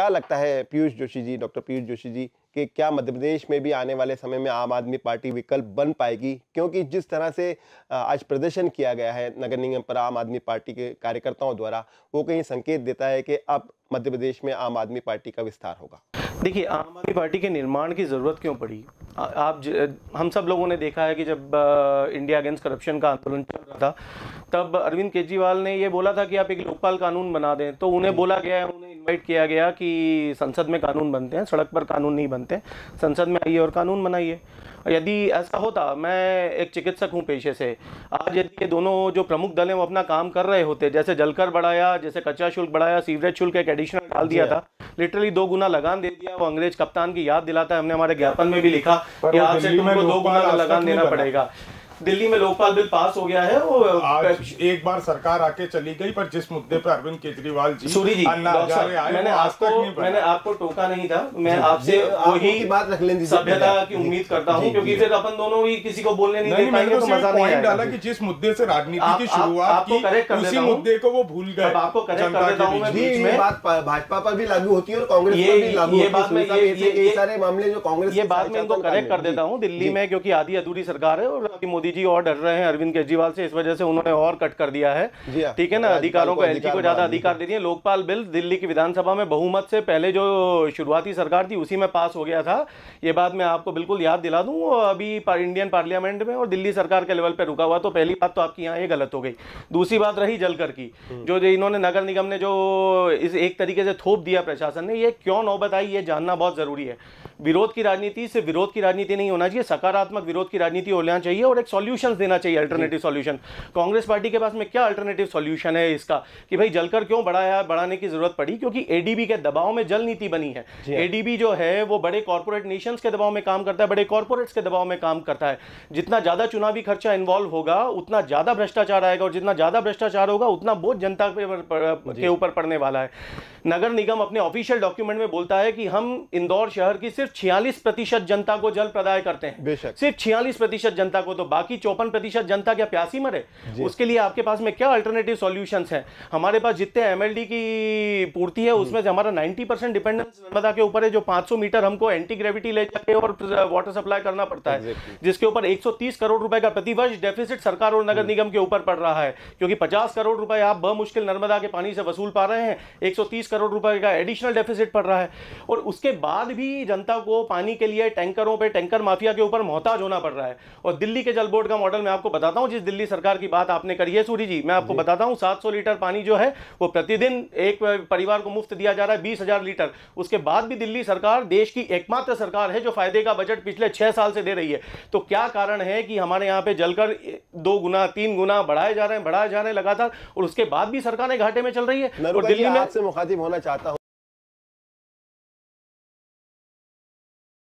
क्या लगता है पीयूष जोशी जी, डॉक्टर पीयूष जोशी जी, कि क्या मध्य प्रदेश में भी आने वाले समय में आम आदमी पार्टी विकल्प बन पाएगी? क्योंकि जिस तरह से आज प्रदर्शन किया गया है नगर निगम पर आम आदमी पार्टी के कार्यकर्ताओं द्वारा, वो कहीं संकेत देता है कि अब मध्य प्रदेश में आम आदमी पार्टी का विस्तार होगा। देखिए, आम आदमी पार्टी के निर्माण की ज़रूरत क्यों पड़ी? हम सब लोगों ने देखा है कि जब इंडिया अगेंस्ट करप्शन का आंदोलन चल रहा था, तब अरविंद केजरीवाल ने ये बोला था कि आप एक लोकपाल कानून बना दें। तो उन्हें बोला गया, उन्हें इनवाइट किया गया कि संसद में कानून बनते हैं, सड़क पर कानून नहीं बनते, संसद में आइए और कानून बनाइए। यदि ऐसा होता, मैं एक चिकित्सक हूँ पेशे से, आज यदि ये दोनों जो प्रमुख दल हैं वो अपना काम कर रहे होते, जैसे जलकर बढ़ाया, जैसे कच्चा शुल्क बढ़ाया, सीवरेज शुल्क एक एडिशनल डाल दिया था, लिटरली 2 गुना लगान दे दिया। वो अंग्रेज कप्तान की याद दिलाता है, हमने हमारे ज्ञापन में भी लिखा कि आज से तुमको 2 गुना लगान देना पड़ेगा। दिल्ली में लोकपाल बिल पास हो गया है। आज एक बार सरकार आके चली गई, पर जिस मुद्दे पर अरविंद केजरीवाल जी सूरी जी, मैंने आपको टोका नहीं था, मैं आपसे वही बात रख लेंगे, सभ्यता की उम्मीद करता हूँ, क्योंकि फिर अपन दोनों ही किसी को बोलने नहीं दे पाएंगे तो मजा नहीं आएगा। डाला कि जिस मुद्दे से राजनीति की शुरुआत की, उसी मुद्दे को वो भूल गए। आपको करेक्ट कर देता हूँ मैं, बीच में बात भाजपा पर भी लागू होती है और कांग्रेस पर भी लागू होती है। ये सारे मामले जो कांग्रेस, ये बात मैं इनको करेक्ट कर देता हूँ। दिल्ली में क्योंकि आधी अधूरी सरकार है और मोदी जी और डर रहे हैं अरविंद केजरीवाल से, इस वजह से उन्होंने और कट कर दिया है। ठीक है ना, अधिकारों को, एलजी को ज्यादा अधिकार दे दिए। लोकपाल बिल दिल्ली की विधानसभा में बहुमत से पहले जो शुरुआती सरकार थी उसी में पास हो गया था। ये बात मैं आपको बिल्कुल याद दिला दूं। अभी इंडियन पार्लियामेंट में और दिल्ली सरकार के लेवल पे रुका हुआ। तो पहली बात तो आपकी यहाँ ये गलत हो गई। दूसरी बात रही जलकर की, जो इन्होंने नगर निगम ने जो इस एक तरीके से थोप दिया प्रशासन ने, ये क्यों नौबत आई ये जानना बहुत जरूरी है। विरोध की राजनीति सिर्फ विरोध की राजनीति नहीं होना चाहिए, सकारात्मक विरोध की राजनीति होना चाहिए और एक सॉल्यूशंस देना चाहिए, अल्टरनेटिव सॉल्यूशन। कांग्रेस पार्टी के पास में क्या अल्टरनेटिव सॉल्यूशन है इसका कि भाई जलकर क्यों बढ़ाने की जरूरत पड़ी? क्योंकि एडीबी के दबाव में जल नीति बनी है। एडीबी जो है वो बड़े कॉर्पोरेट नेशंस के दबाव में काम करता है, बड़े कॉर्पोरेट्स के दबाव में काम करता है। जितना ज्यादा चुनावी खर्चा इन्वॉल्व होगा उतना ज्यादा भ्रष्टाचार आएगा और जितना ज्यादा भ्रष्टाचार होगा उतना बोझ जनता के ऊपर पड़ने वाला है। नगर निगम अपने ऑफिशियल डॉक्यूमेंट में बोलता है कि हम इंदौर शहर की सिर्फ 46% जनता को जल प्रदाय करते हैं, सिर्फ 46% जनता को। तो बाकी 54% जनता क्या प्यासी मरे? उसके लिए आपके पास में क्या अल्टरनेटिव सॉल्यूशंस हैं? हमारे पास जितने एमएलडी की पूर्ति है उसमें से हमारा 90% डिपेंडेंस नर्मदा के ऊपर है, जो 500 मीटर हमको एंटी ग्रेविटी ले जाके और वाटर सप्लाई करना पड़ता है, जिसके ऊपर 130 करोड़ रुपए का प्रतिवर्ष डेफिसिट सरकार और नगर निगम के ऊपर पड़ रहा है। क्योंकि 50 करोड़ रुपए आप बमुश्किल नर्मदा के पानी से वसूल पा रहे हैं, 130 करोड़ रुपए का एडिशनल डेफिसिट पड़ रहा है। और उसके बाद भी जनता को पानी के लिए टैंकरों पे, टैंकर माफिया के ऊपर मोहताज होना पड़ रहा है। और दिल्ली के जल बोर्ड का मॉडल मैं आपको बताता हूं, जिस दिल्ली सरकार की बात आपने करी है सूरी जी, मैं आपको बताता हूं 700 लीटर पानी जो है वो प्रतिदिन एक परिवार को मुफ्त दिया जा रहा है, 20,000 लीटर। उसके बाद भी दिल्ली सरकार देश की एकमात्र सरकार है जो फायदे का बजट पिछले 6 साल से दे रही है। तो क्या कारण है कि हमारे यहाँ पे जलकर 2 गुना 3 गुना बढ़ाए जा रहे हैं लगातार, और उसके बाद भी सरकारें घाटे में चल रही है। और दिल्ली में आपसे मुखातिब होना चाहता हूं।